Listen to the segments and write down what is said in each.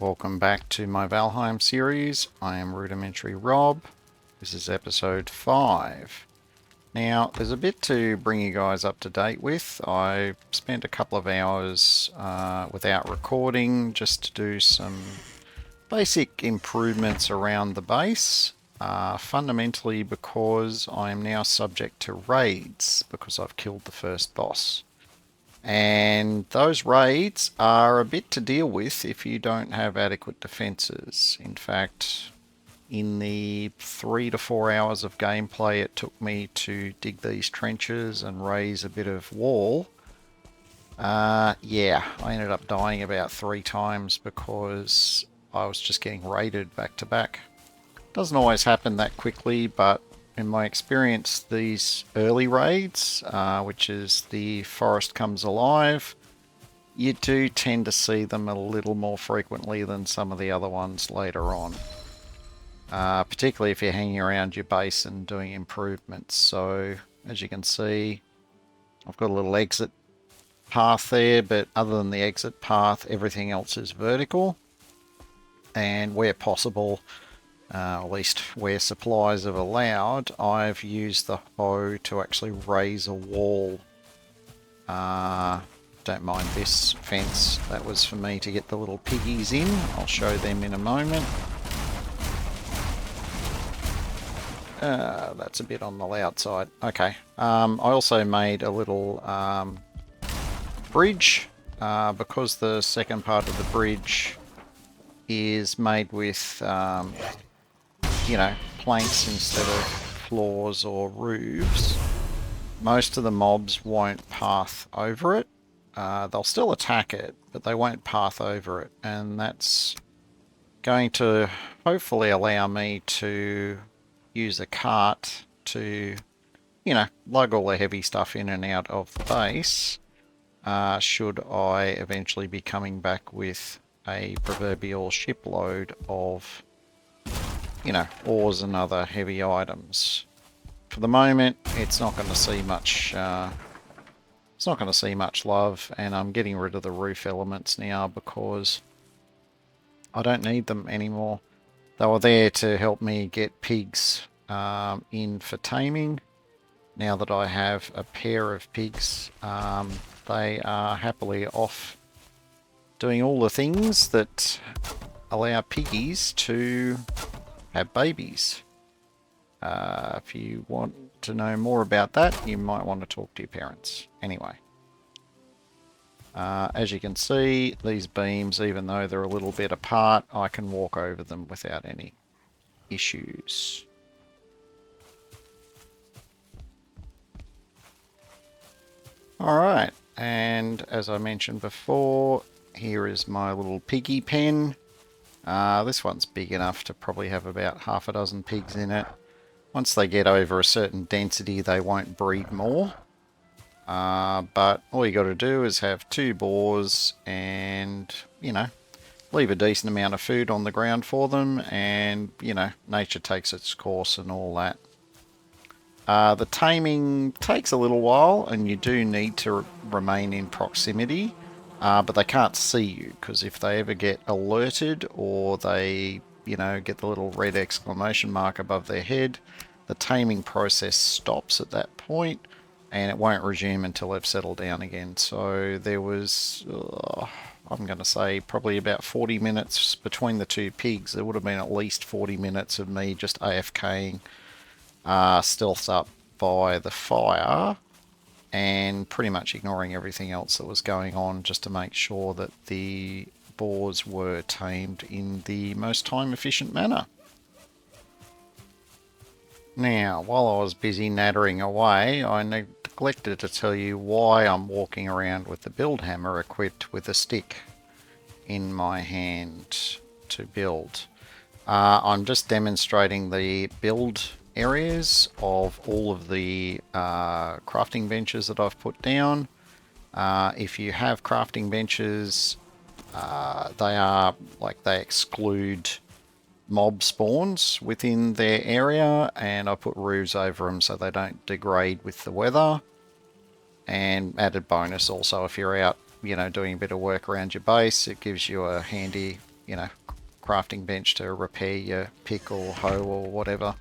Welcome back to my Valheim series. I am Rudimentary Rob. This is episode 5. Now, there's a bit to bring you guys up to date with. I spent a couple of hours without recording just to do some basic improvements around the base. Fundamentally because I am now subject to raids because I've killed the first boss. And those raids are a bit to deal with if you don't have adequate defenses. In fact, in the 3 to 4 hours of gameplay it took me to dig these trenches and raise a bit of wall, yeah, I ended up dying about 3 times because I was just getting raided back to back. Doesn't always happen that quickly, but in my experience, these early raids, which is the forest comes alive, you do tend to see them a little more frequently than some of the other ones later on. Particularly if you're hanging around your base and doing improvements. So, as you can see, I've got a little exit path there, but other than the exit path, everything else is vertical. And where possible, at least where supplies have allowed, I've used the hoe to actually raise a wall. Don't mind this fence. That was for me to get the little piggies in. I'll show them in a moment. That's a bit on the loud side. Okay. I also made a little bridge because the second part of the bridge is made with planks instead of floors or roofs. Most of the mobs won't path over it. They'll still attack it, but they won't path over it. And that's going to hopefully allow me to use a cart to, lug all the heavy stuff in and out of the base, should I eventually be coming back with a proverbial shipload of ores and other heavy items. For the moment, it's not going to see much. It's not going to see much love, and I'm getting rid of the roof elements now because I don't need them anymore. They were there to help me get pigs in for taming. Now that I have a pair of pigs, they are happily off doing all the things that allow piggies to have babies. If you want to know more about that, you might want to talk to your parents. Anyway, as you can see, these beams, even though they're a little bit apart, I can walk over them without any issues. Alright, and as I mentioned before, here is my little piggy pen. This one's big enough to probably have about half a dozen pigs in it. Once they get over a certain density, they won't breed more. But all you got to do is have 2 boars and, leave a decent amount of food on the ground for them, and, nature takes its course and all that. The taming takes a little while, and you do need to remain in proximity. But they can't see you, because if they ever get alerted or they, get the little red exclamation mark above their head, the taming process stops at that point and it won't resume until they've settled down again. So there was, I'm going to say, probably about 40 minutes between the 2 pigs. There would have been at least 40 minutes of me just AFKing, stealthed up by the fire, and pretty much ignoring everything else that was going on just to make sure that the boars were tamed in the most time efficient manner. Now, while I was busy nattering away, I neglected to tell you why I'm walking around with the build hammer equipped with a stick in my hand to build. I'm just demonstrating the build areas of all of the crafting benches that I've put down. If you have crafting benches, they exclude mob spawns within their area, and I put roofs over them so they don't degrade with the weather. And added bonus also, if you're out, doing a bit of work around your base, it gives you a handy you know, crafting bench to repair your pick or hoe or whatever.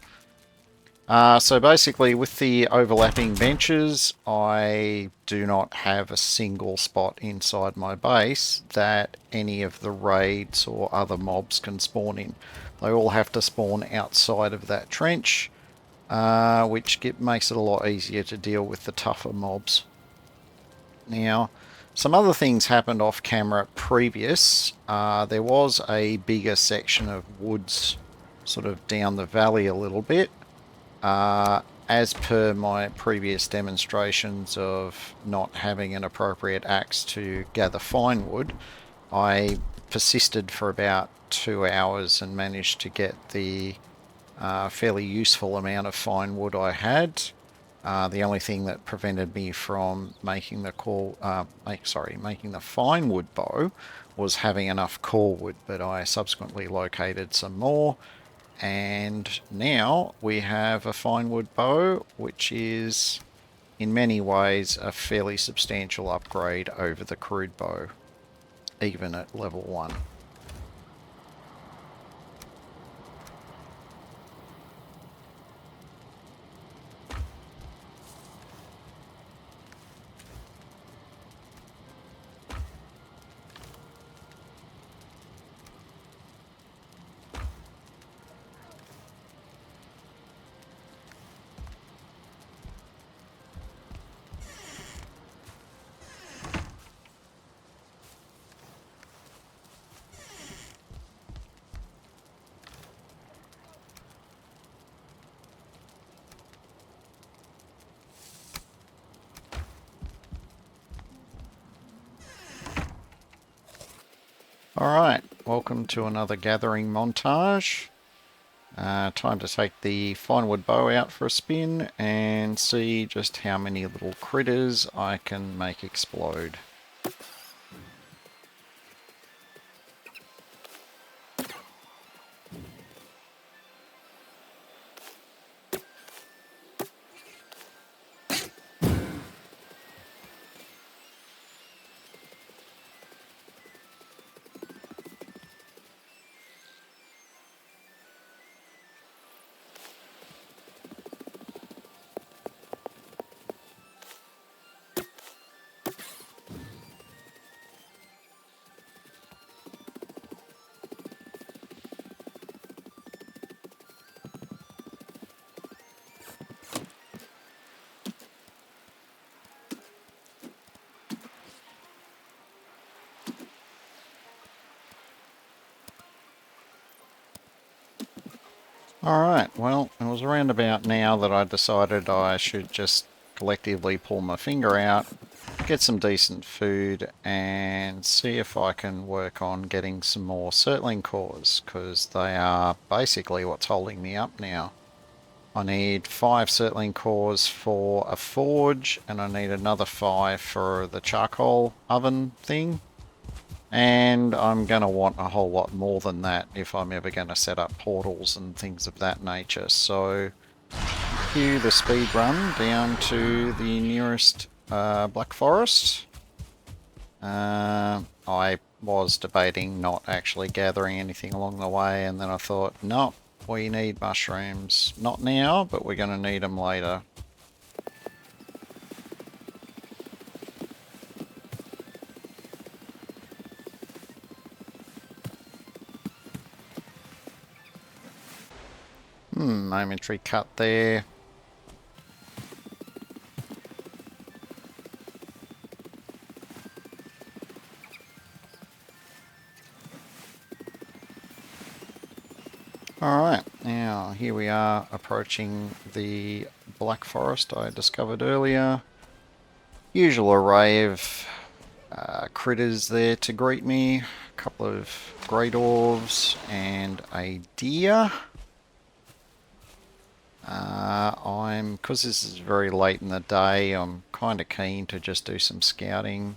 So basically with the overlapping benches, I do not have a single spot inside my base that any of the raids or other mobs can spawn in. They all have to spawn outside of that trench, which makes it a lot easier to deal with the tougher mobs. Now, some other things happened off camera previous. There was a bigger section of woods sort of down the valley a little bit. As per my previous demonstrations of not having an appropriate axe to gather fine wood, I persisted for about 2 hours and managed to get the fairly useful amount of fine wood I had. The only thing that prevented me from making the making the fine wood bow was having enough core wood, but I subsequently located some more. And now we have a fine wood bow, which is in many ways a fairly substantial upgrade over the crude bow, even at level 1. Alright, welcome to another gathering montage. Time to take the fine wood bow out for a spin and see just how many little critters I can make explode. Alright, well, it was around about now that I decided I should just collectively pull my finger out, get some decent food, and see if I can work on getting some more Surtling cores, because they are basically what's holding me up now. I need 5 Surtling cores for a forge, and I need another 5 for the charcoal oven thing. And I'm going to want a whole lot more than that if I'm ever going to set up portals and things of that nature. So, cue the speed run down to the nearest Black Forest. I was debating not actually gathering anything along the way, and then I thought, no, we need mushrooms. Not now, but we're going to need them later. Momentary cut there. Alright, now here we are approaching the Black Forest I discovered earlier. Usual array of critters there to greet me. A couple of grey dwarves and a deer. Because this is very late in the day, I'm kind of keen to just do some scouting.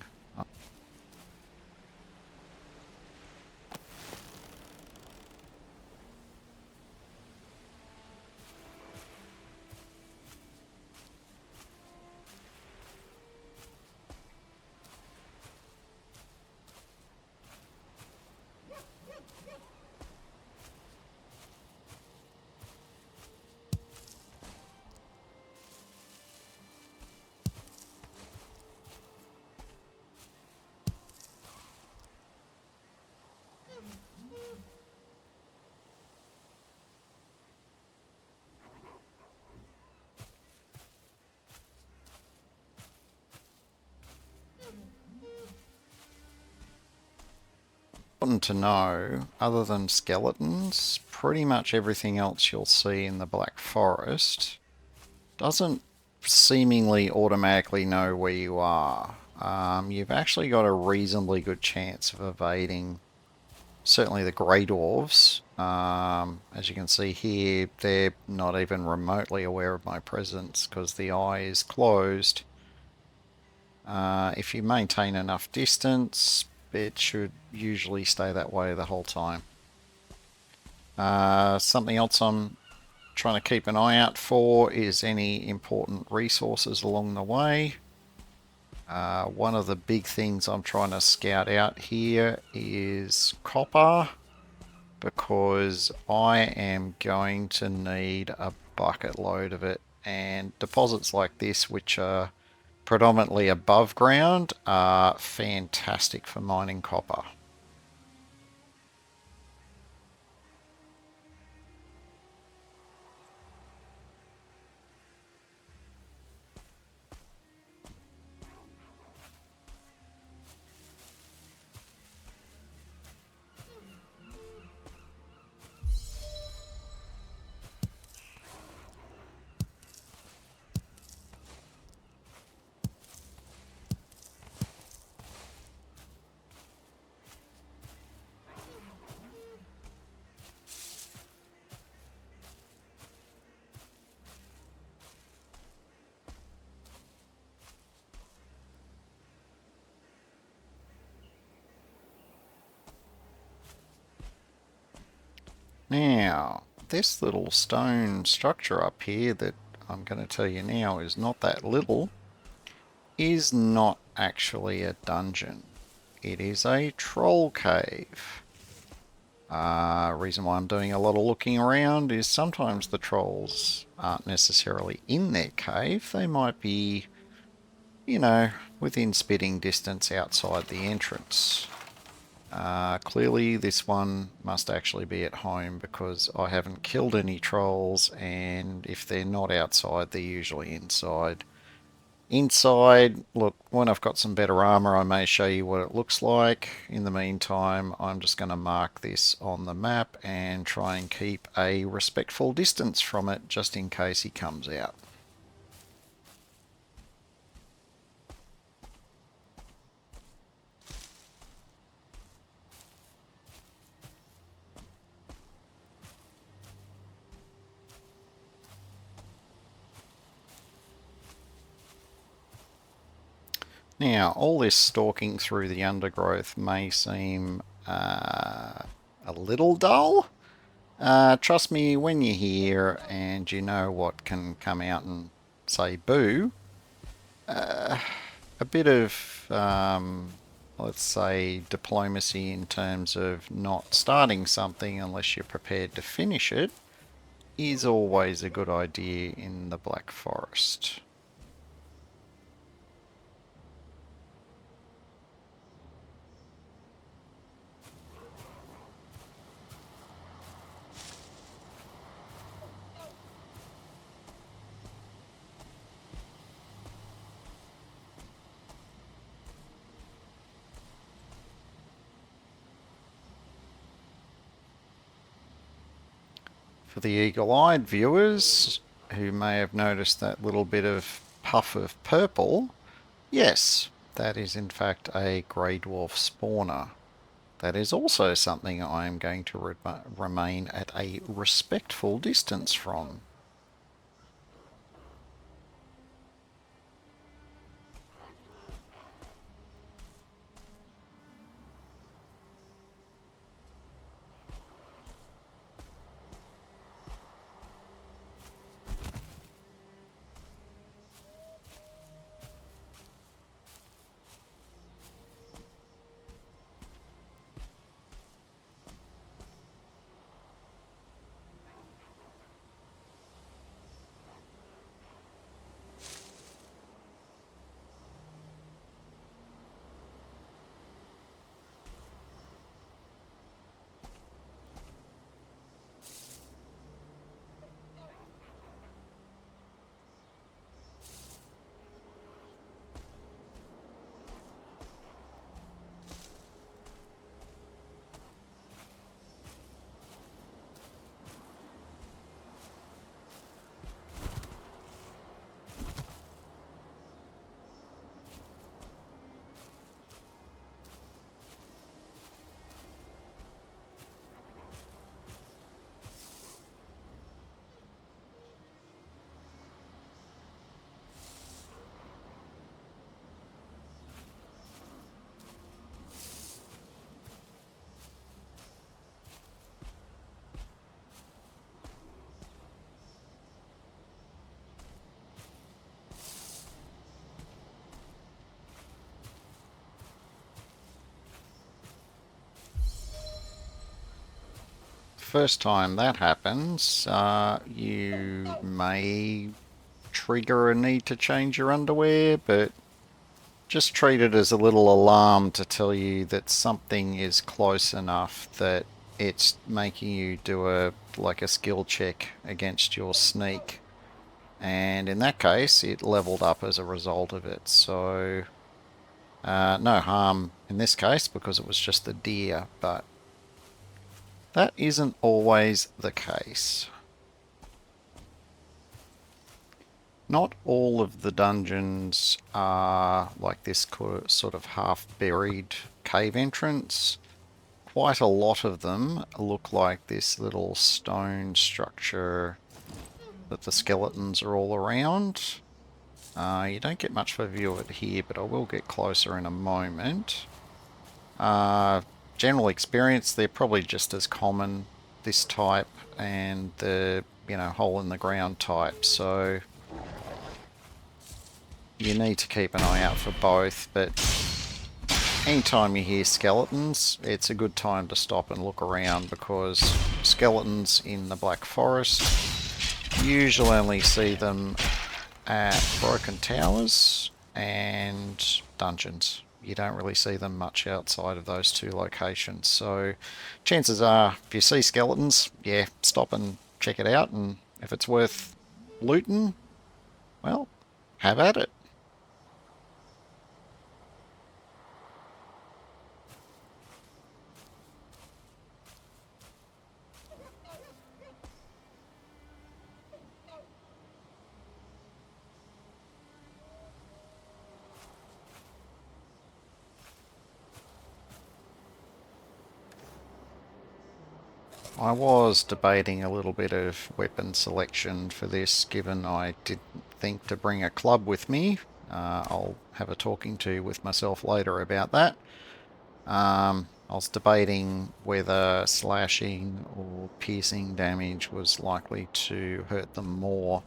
to know, other than skeletons, pretty much everything else you'll see in the Black Forest doesn't seemingly automatically know where you are. You've actually got a reasonably good chance of evading certainly the Grey Dwarves. As you can see here, they're not even remotely aware of my presence because the eye is closed. If you maintain enough distance, it should usually stay that way the whole time. Something else I'm trying to keep an eye out for is any important resources along the way. One of the big things I'm trying to scout out here is copper, because I am going to need a bucket load of it, and deposits like this, which are predominantly above ground, are fantastic for mining copper. Now, this little stone structure up here that I'm going to tell you now is not that little, is not actually a dungeon. It is a troll cave. Reason why I'm doing a lot of looking around is sometimes the trolls aren't necessarily in their cave. They might be, you know, within spitting distance outside the entrance. Clearly this one must actually be at home because I haven't killed any trolls, and if they're not outside, they're usually inside. Inside, look, when I've got some better armor, I may show you what it looks like. In the meantime, I'm just going to mark this on the map and try and keep a respectful distance from it just in case he comes out. Now, all this stalking through the undergrowth may seem a little dull. Trust me, when you're here and you know what can come out and say boo, a bit of, let's say, diplomacy in terms of not starting something unless you're prepared to finish it is always a good idea in the Black Forest. For the eagle-eyed viewers who may have noticed that little bit of puff of purple, yes, that is in fact a grey dwarf spawner. That is also something I am going to remain at a respectful distance from. first time that happens, you may trigger a need to change your underwear, but just treat it as a little alarm to tell you that something is close enough that it's making you do like a skill check against your sneak. And in that case, it leveled up as a result of it. So no harm in this case because it was just the deer, but that isn't always the case. Not all of the dungeons are like this sort of half-buried cave entrance. Quite a lot of them look like this little stone structure that the skeletons are all around. You don't get much of a view of it here, but I will get closer in a moment. General experience, they're probably just as common, this type and the, hole in the ground type, so you need to keep an eye out for both, but anytime you hear skeletons, it's a good time to stop and look around because skeletons in the Black Forest, you usually only see them at broken towers and dungeons. You don't really see them much outside of those two locations. So chances are, if you see skeletons, yeah, stop and check it out. And if it's worth looting, well, have at it. I was debating a little bit of weapon selection for this, given I didn't think to bring a club with me. I'll have a talking to with myself later about that. I was debating whether slashing or piercing damage was likely to hurt them more.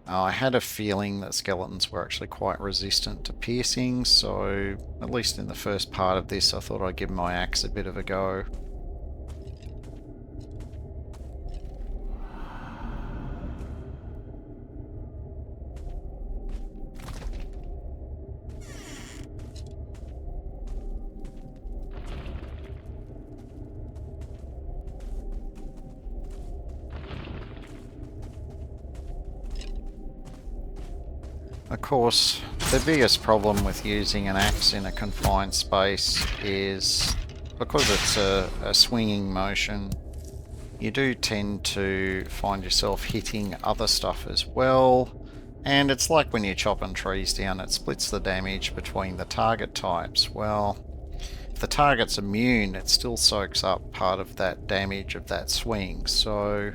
I had a feeling that skeletons were actually quite resistant to piercing, so at least in the first part of this I thought I'd give my axe a bit of a go. Of course, the biggest problem with using an axe in a confined space is because it's a swinging motion, you do tend to find yourself hitting other stuff as well. And it's like when you're chopping trees down, it splits the damage between the target types. Well, if the target's immune, it still soaks up part of that damage of that swing. So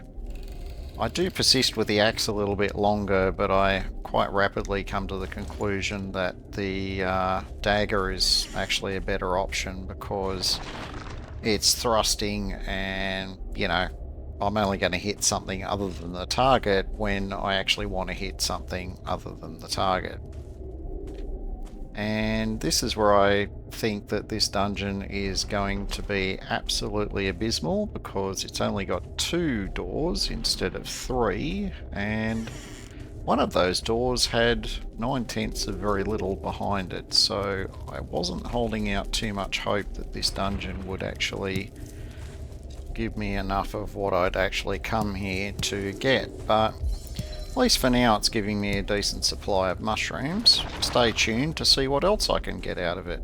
I do persist with the axe a little bit longer, but I quite rapidly come to the conclusion that the dagger is actually a better option because it's thrusting and, I'm only going to hit something other than the target when I actually want to hit something other than the target. And this is where I think that this dungeon is going to be absolutely abysmal because it's only got 2 doors instead of 3, and one of those doors had 9/10 of very little behind it, so I wasn't holding out too much hope that this dungeon would actually give me enough of what I'd actually come here to get, but at least for now it's giving me a decent supply of mushrooms. Stay tuned to see what else I can get out of it.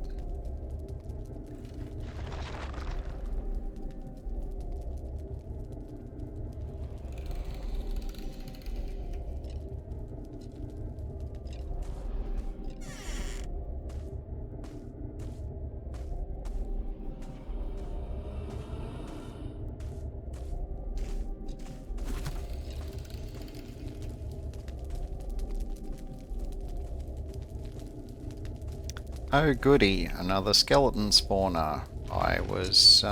Oh goody, another skeleton spawner. I was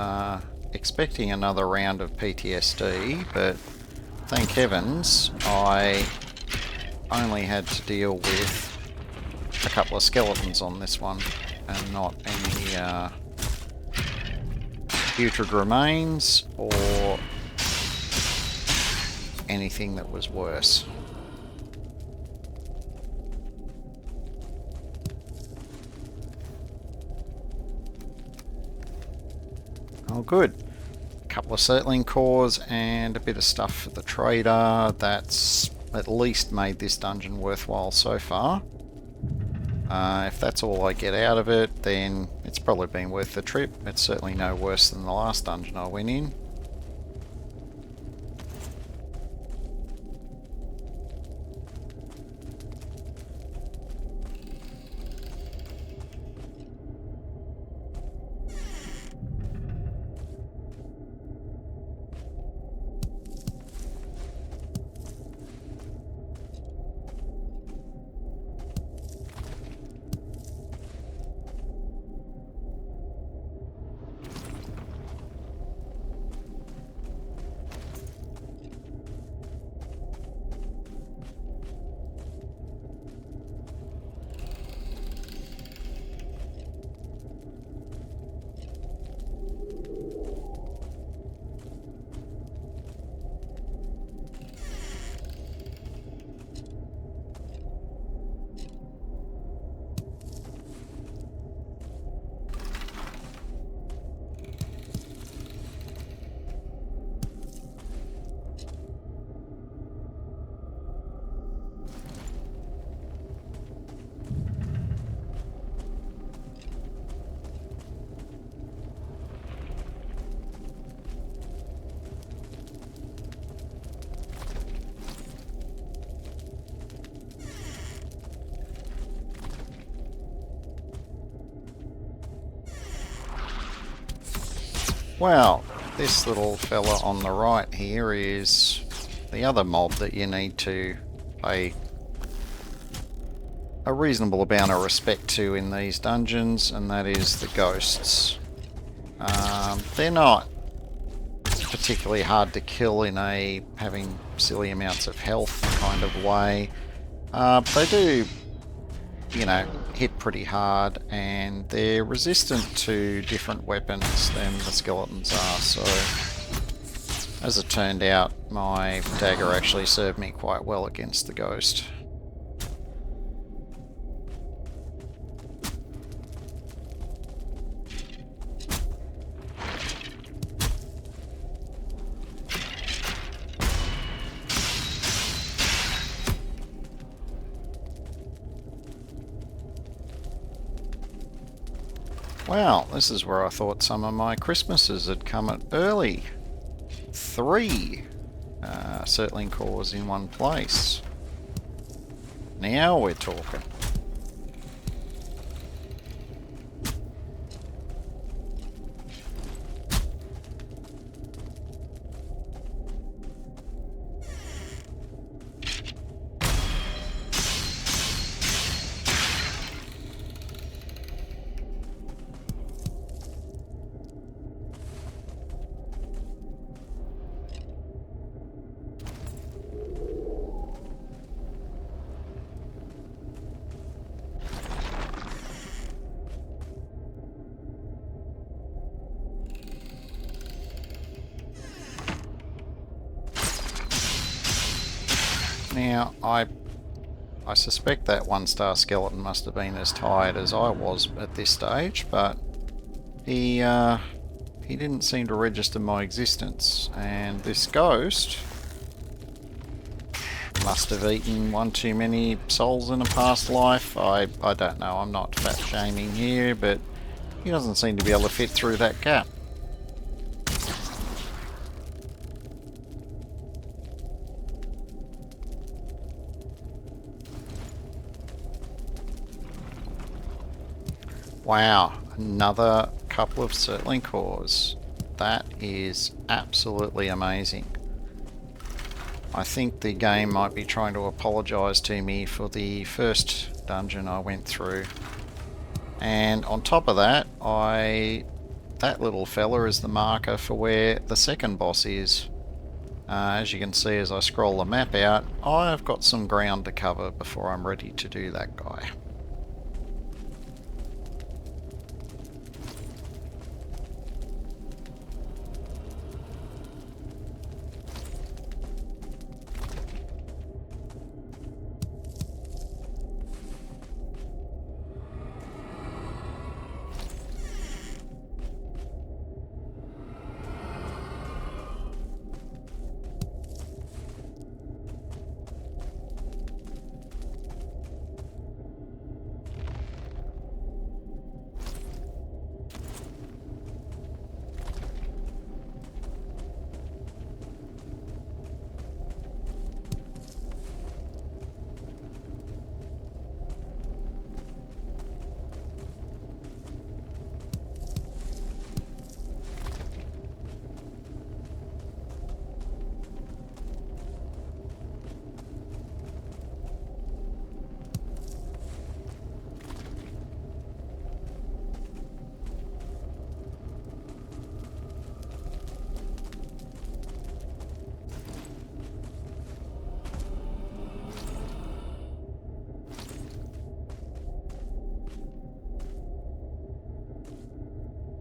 expecting another round of PTSD, but thank heavens I only had to deal with a couple of skeletons on this one and not any putrid remains or anything that was worse. Oh, good. A couple of Surtling cores and a bit of stuff for the trader. That's at least made this dungeon worthwhile so far. If that's all I get out of it, then it's probably been worth the trip. It's certainly no worse than the last dungeon I went in. Well, this little fella on the right here is the other mob that you need to pay a reasonable amount of respect to in these dungeons, and that is the ghosts. They're not particularly hard to kill in a having silly amounts of health kind of way. They do, you know, hit pretty hard, and they're resistant to different weapons than the skeletons are, so as it turned out, my dagger actually served me quite well against the ghost. Wow, this is where I thought some of my Christmases had come at early. 3 Surtling cores in one place. Now we're talking. Now, I suspect that 1-star skeleton must have been as tired as I was at this stage, but he didn't seem to register my existence, and this ghost must have eaten one too many souls in a past life. I don't know, I'm not fat shaming here, but he doesn't seem to be able to fit through that gap. Wow, another couple of Surtling cores. That is absolutely amazing. I think the game might be trying to apologise to me for the first dungeon I went through. And on top of that, that little fella is the marker for where the second boss is. As you can see as I scroll the map out, I've got some ground to cover before I'm ready to do that guy.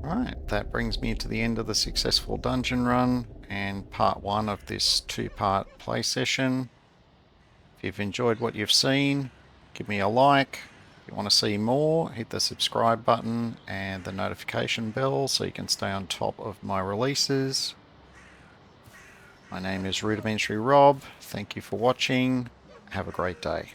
Right, that brings me to the end of the successful dungeon run and part 1 of this 2-part play session. If you've enjoyed what you've seen, give me a like. If you want to see more, hit the subscribe button and the notification bell so you can stay on top of my releases. My name is Rudimentary Rob. Thank you for watching. Have a great day.